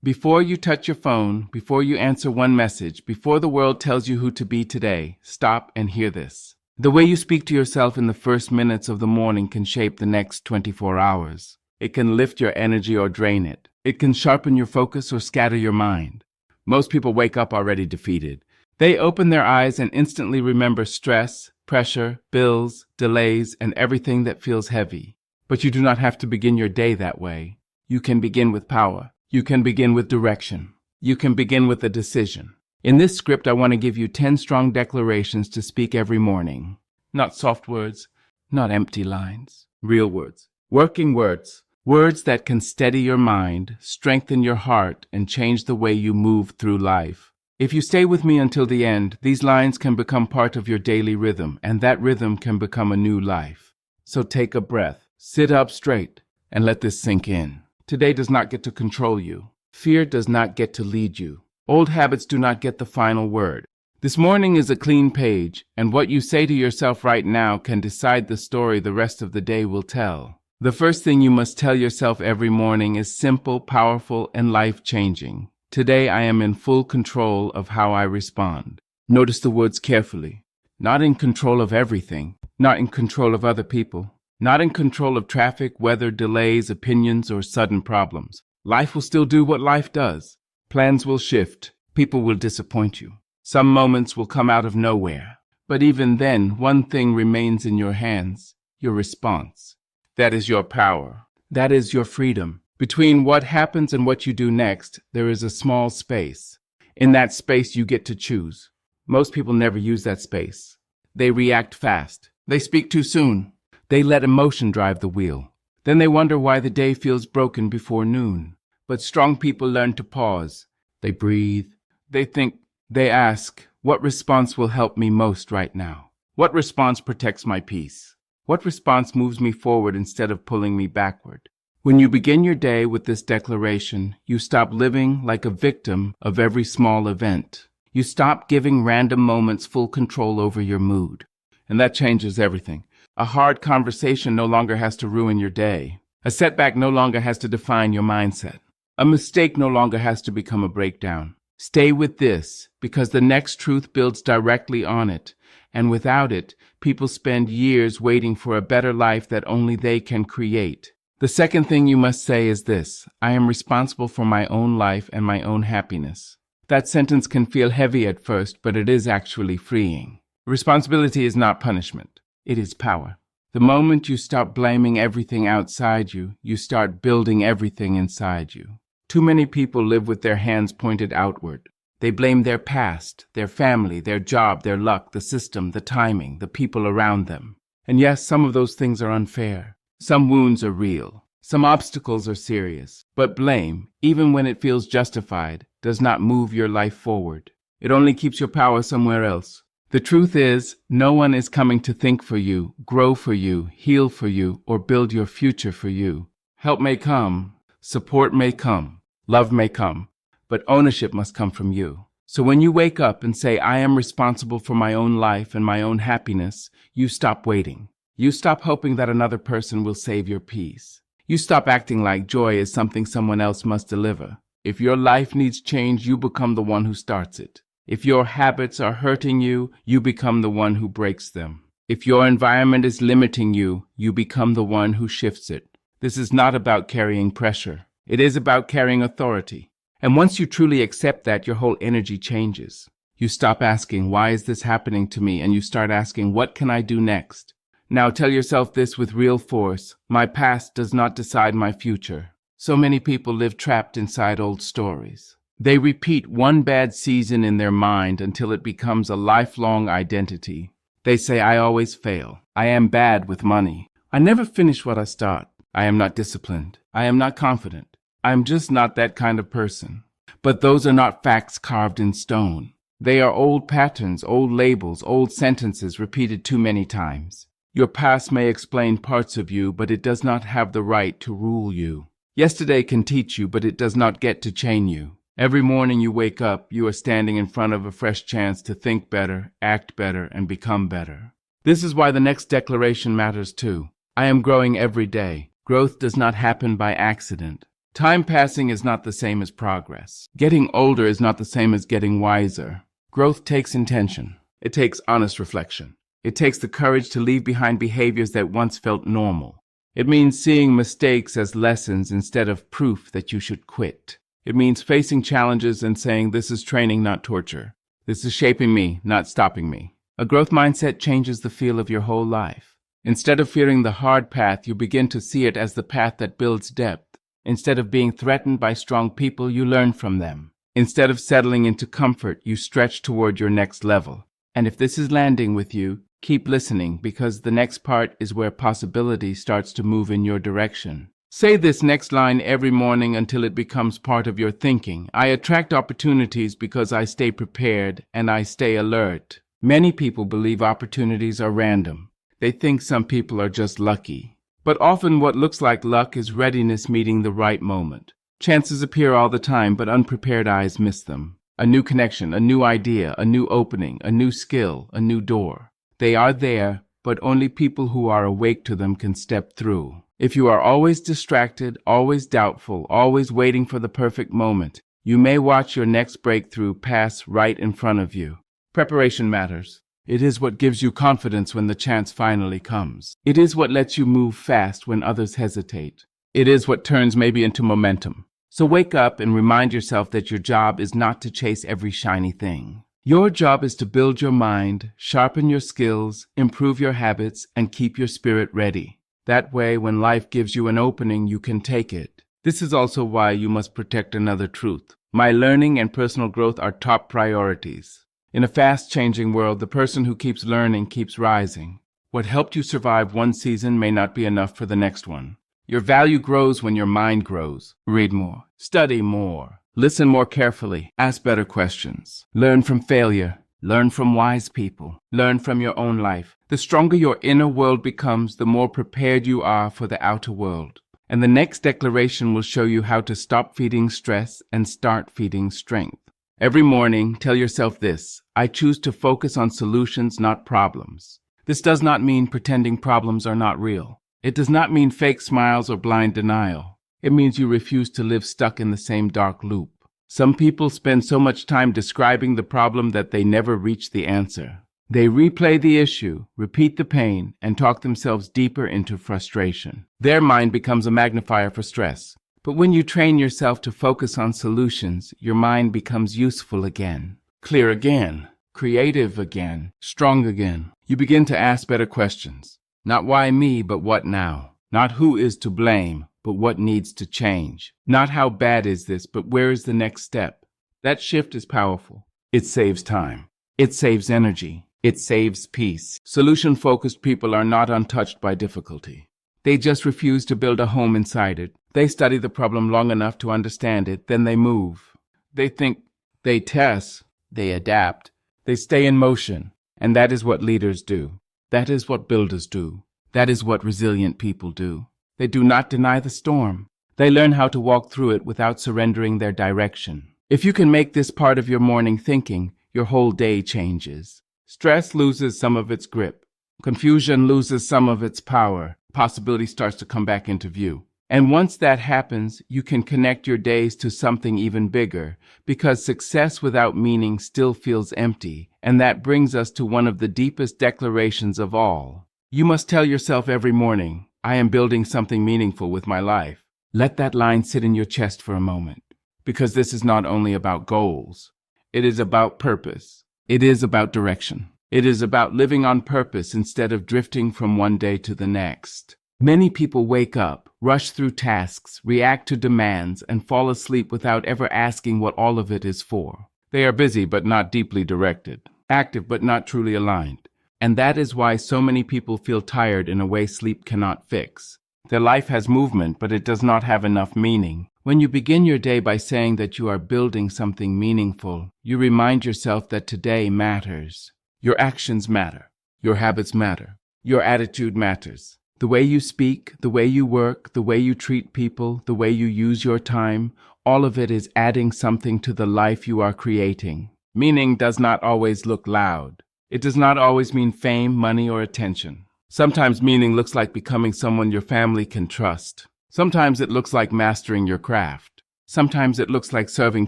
Before you touch your phone, before you answer one message, before the world tells you who to be today, stop and hear this. The way you speak to yourself in the first minutes of the morning can shape the next 24 hours. It can lift your energy or drain it. It can sharpen your focus or scatter your mind. Most people wake up already defeated. They open their eyes and instantly remember stress, pressure, bills, delays, and everything that feels heavy. But you do not have to begin your day that way. You can begin with power. You can begin with direction. You can begin with a decision. In this script, I want to give you 10 strong declarations to speak every morning. Not soft words, not empty lines. Real words. Working words. Words that can steady your mind, strengthen your heart, and change the way you move through life. If you stay with me until the end, these lines can become part of your daily rhythm, and that rhythm can become a new life. So take a breath, sit up straight, and let this sink in. Today does not get to control you. Fear does not get to lead you. Old habits do not get the final word. This morning is a clean page, and what you say to yourself right now can decide the story the rest of the day will tell. The first thing you must tell yourself every morning is simple, powerful, and life-changing. Today I am in full control of how I respond. Notice the words carefully. Not in control of everything. Not in control of other people. Not in control of traffic, weather, delays, opinions, or sudden problems. Life will still do what life does. Plans will shift. People will disappoint you. Some moments will come out of nowhere. But even then, one thing remains in your hands: your response. That is your power. That is your freedom. Between what happens and what you do next, there is a small space. In that space, you get to choose. Most people never use that space. They react fast. They speak too soon. They let emotion drive the wheel. Then they wonder why the day feels broken before noon. But strong people learn to pause. They breathe. They think. They ask, what response will help me most right now? What response protects my peace? What response moves me forward instead of pulling me backward? When you begin your day with this declaration, you stop living like a victim of every small event. You stop giving random moments full control over your mood. And that changes everything. A hard conversation no longer has to ruin your day. A setback no longer has to define your mindset. A mistake no longer has to become a breakdown. Stay with this, because the next truth builds directly on it. And without it, people spend years waiting for a better life that only they can create. The second thing you must say is this: I am responsible for my own life and my own happiness. That sentence can feel heavy at first, but it is actually freeing. Responsibility is not punishment. It is power. The moment you stop blaming everything outside you, you start building everything inside you. Too many people live with their hands pointed outward. They blame their past, their family, their job, their luck, the system, the timing, the people around them. And yes, some of those things are unfair. Some wounds are real. Some obstacles are serious. But blame, even when it feels justified, does not move your life forward. It only keeps your power somewhere else. The truth is, no one is coming to think for you, grow for you, heal for you, or build your future for you. Help may come, support may come, love may come, but ownership must come from you. So when you wake up and say, I am responsible for my own life and my own happiness, you stop waiting. You stop hoping that another person will save your peace. You stop acting like joy is something someone else must deliver. If your life needs change, you become the one who starts it. If your habits are hurting you, you become the one who breaks them. If your environment is limiting you, you become the one who shifts it. This is not about carrying pressure. It is about carrying authority. And once you truly accept that, your whole energy changes. You stop asking, why is this happening to me? And you start asking, what can I do next? Now tell yourself this with real force: my past does not decide my future. So many people live trapped inside old stories. They repeat one bad season in their mind until it becomes a lifelong identity. They say, I always fail. I am bad with money. I never finish what I start. I am not disciplined. I am not confident. I am just not that kind of person. But those are not facts carved in stone. They are old patterns, old labels, old sentences repeated too many times. Your past may explain parts of you, but it does not have the right to rule you. Yesterday can teach you, but it does not get to chain you. Every morning you wake up, you are standing in front of a fresh chance to think better, act better, and become better. This is why the next declaration matters too. I am growing every day. Growth does not happen by accident. Time passing is not the same as progress. Getting older is not the same as getting wiser. Growth takes intention. It takes honest reflection. It takes the courage to leave behind behaviors that once felt normal. It means seeing mistakes as lessons instead of proof that you should quit. It means facing challenges and saying, this is training, not torture. This is shaping me, not stopping me. A growth mindset changes the feel of your whole life. Instead of fearing the hard path, you begin to see it as the path that builds depth. Instead of being threatened by strong people, you learn from them. Instead of settling into comfort, you stretch toward your next level. And if this is landing with you, keep listening, because the next part is where possibility starts to move in your direction. Say this next line every morning until it becomes part of your thinking. I attract opportunities because I stay prepared and I stay alert. Many people believe opportunities are random. They think some people are just lucky. But often what looks like luck is readiness meeting the right moment. Chances appear all the time, but unprepared eyes miss them. A new connection, a new idea, a new opening, a new skill, a new door. They are there, but only people who are awake to them can step through. If you are always distracted, always doubtful, always waiting for the perfect moment, you may watch your next breakthrough pass right in front of you. Preparation matters. It is what gives you confidence when the chance finally comes. It is what lets you move fast when others hesitate. It is what turns maybe into momentum. So wake up and remind yourself that your job is not to chase every shiny thing. Your job is to build your mind, sharpen your skills, improve your habits, and keep your spirit ready. That way, when life gives you an opening, you can take it. This is also why you must protect another truth. My learning and personal growth are top priorities. In a fast-changing world, the person who keeps learning keeps rising. What helped you survive one season may not be enough for the next one. Your value grows when your mind grows. Read more. Study more. Listen more carefully. Ask better questions. Learn from failure. Learn from wise people. Learn from your own life. The stronger your inner world becomes, the more prepared you are for the outer world. And the next declaration will show you how to stop feeding stress and start feeding strength. Every morning, tell yourself this: I choose to focus on solutions, not problems. This does not mean pretending problems are not real. It does not mean fake smiles or blind denial. It means you refuse to live stuck in the same dark loop. Some people spend so much time describing the problem that they never reach the answer. They replay the issue, repeat the pain, and talk themselves deeper into frustration. Their mind becomes a magnifier for stress. But when you train yourself to focus on solutions, your mind becomes useful again, clear again, creative again, strong again. You begin to ask better questions. Not why me, but what now? Not who is to blame, but what needs to change. Not how bad is this, but where is the next step? That shift is powerful. It saves time. It saves energy. It saves peace. Solution-focused people are not untouched by difficulty. They just refuse to build a home inside it. They study the problem long enough to understand it, then they move. They think, they test, they adapt, they stay in motion. And that is what leaders do. That is what builders do. That is what resilient people do. They do not deny the storm. They learn how to walk through it without surrendering their direction. If you can make this part of your morning thinking, your whole day changes. Stress loses some of its grip. Confusion loses some of its power. Possibility starts to come back into view. And once that happens, you can connect your days to something even bigger, because success without meaning still feels empty. And that brings us to one of the deepest declarations of all. You must tell yourself every morning, I am building something meaningful with my life. Let that line sit in your chest for a moment, because this is not only about goals. It is about purpose. It is about direction. It is about living on purpose instead of drifting from one day to the next. Many people wake up, rush through tasks, react to demands, and fall asleep without ever asking what all of it is for. They are busy but not deeply directed, active but not truly aligned. And that is why so many people feel tired in a way sleep cannot fix. Their life has movement, but it does not have enough meaning. When you begin your day by saying that you are building something meaningful, you remind yourself that today matters. Your actions matter. Your habits matter. Your attitude matters. The way you speak, the way you work, the way you treat people, the way you use your time, all of it is adding something to the life you are creating. Meaning does not always look loud. It does not always mean fame, money, or attention. Sometimes meaning looks like becoming someone your family can trust. Sometimes it looks like mastering your craft. Sometimes it looks like serving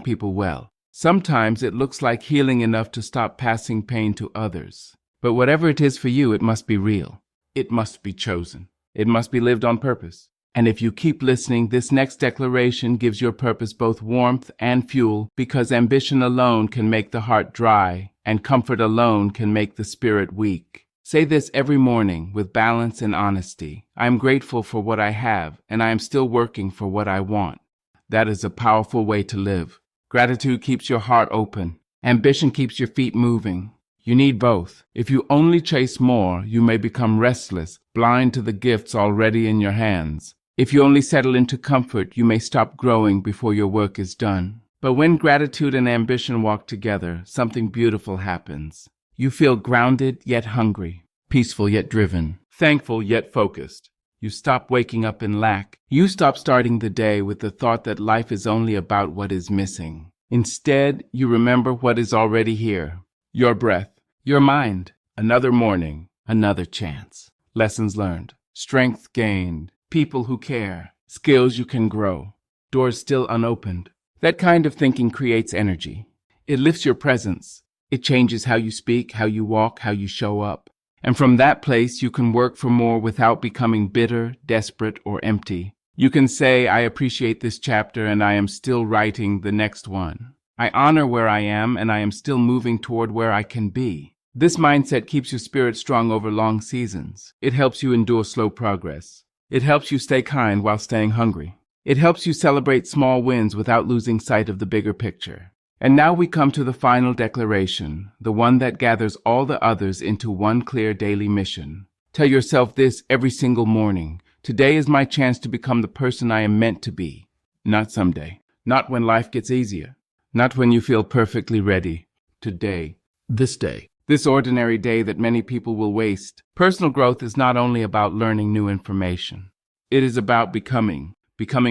people well. Sometimes it looks like healing enough to stop passing pain to others. But whatever it is for you, it must be real. It must be chosen. It must be lived on purpose. And if you keep listening, this next declaration gives your purpose both warmth and fuel, because ambition alone can make the heart dry, and comfort alone can make the spirit weak. Say this every morning with balance and honesty. I am grateful for what I have, and I am still working for what I want. That is a powerful way to live. Gratitude keeps your heart open. Ambition keeps your feet moving. You need both. If you only chase more, you may become restless, blind to the gifts already in your hands. If you only settle into comfort, you may stop growing before your work is done. But when gratitude and ambition walk together, something beautiful happens. You feel grounded yet hungry, peaceful yet driven, thankful yet focused. You stop waking up in lack. You stop starting the day with the thought that life is only about what is missing. Instead, you remember what is already here. Your breath, your mind, another morning, another chance. Lessons learned, strength gained, people who care, skills you can grow, doors still unopened. That kind of thinking creates energy. It lifts your presence. It changes how you speak, how you walk, how you show up. And from that place, you can work for more without becoming bitter, desperate, or empty. You can say, I appreciate this chapter and I am still writing the next one. I honor where I am and I am still moving toward where I can be. This mindset keeps your spirit strong over long seasons. It helps you endure slow progress. It helps you stay kind while staying hungry. It helps you celebrate small wins without losing sight of the bigger picture. And now we come to the final declaration, the one that gathers all the others into one clear daily mission. Tell yourself this every single morning. Today is my chance to become the person I am meant to be. Not someday. Not when life gets easier. Not when you feel perfectly ready. Today. This day. This ordinary day that many people will waste. Personal growth is not only about learning new information. It is about becoming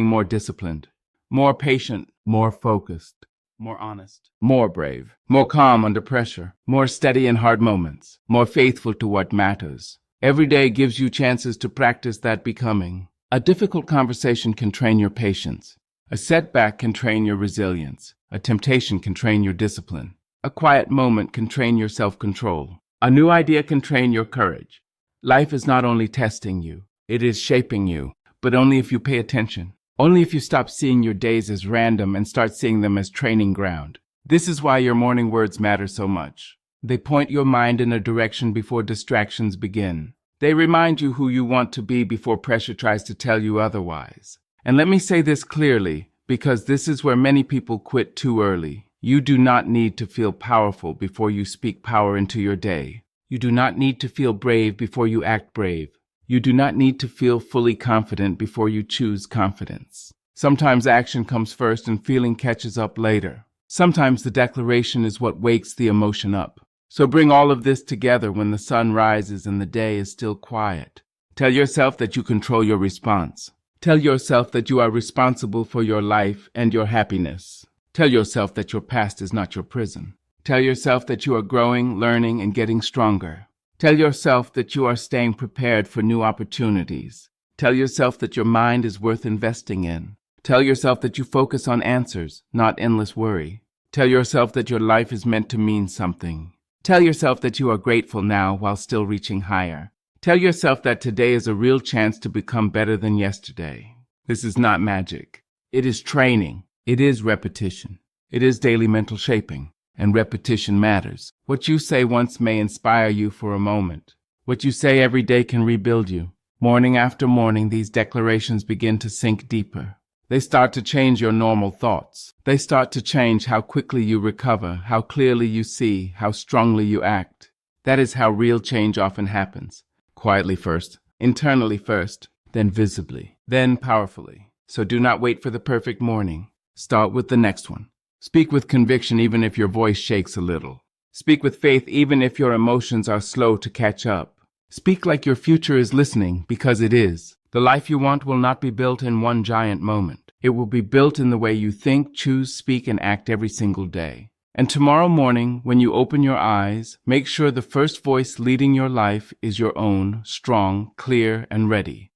more disciplined, more patient, more focused, more honest, more brave, more calm under pressure, more steady in hard moments, more faithful to what matters. Every day gives you chances to practice that becoming. A difficult conversation can train your patience. A setback can train your resilience. A temptation can train your discipline. A quiet moment can train your self-control. A new idea can train your courage. Life is not only testing you, it is shaping you, but only if you pay attention. Only if you stop seeing your days as random and start seeing them as training ground. This is why your morning words matter so much. They point your mind in a direction before distractions begin. They remind you who you want to be before pressure tries to tell you otherwise. And let me say this clearly, because this is where many people quit too early. You do not need to feel powerful before you speak power into your day. You do not need to feel brave before you act brave. You do not need to feel fully confident before you choose confidence. Sometimes action comes first and feeling catches up later. Sometimes the declaration is what wakes the emotion up. So bring all of this together when the sun rises and the day is still quiet. Tell yourself that you control your response. Tell yourself that you are responsible for your life and your happiness. Tell yourself that your past is not your prison. Tell yourself that you are growing, learning, and getting stronger. Tell yourself that you are staying prepared for new opportunities. Tell yourself that your mind is worth investing in. Tell yourself that you focus on answers, not endless worry. Tell yourself that your life is meant to mean something. Tell yourself that you are grateful now while still reaching higher. Tell yourself that today is a real chance to become better than yesterday. This is not magic. It is training. It is repetition. It is daily mental shaping. And repetition matters. What you say once may inspire you for a moment. What you say every day can rebuild you. Morning after morning, these declarations begin to sink deeper. They start to change your normal thoughts. They start to change how quickly you recover, how clearly you see, how strongly you act. That is how real change often happens. Quietly first, internally first, then visibly, then powerfully. So do not wait for the perfect morning. Start with the next one. Speak with conviction even if your voice shakes a little. Speak with faith even if your emotions are slow to catch up. Speak like your future is listening, because it is. The life you want will not be built in one giant moment. It will be built in the way you think, choose, speak, and act every single day. And tomorrow morning, when you open your eyes, make sure the first voice leading your life is your own, strong, clear, and ready.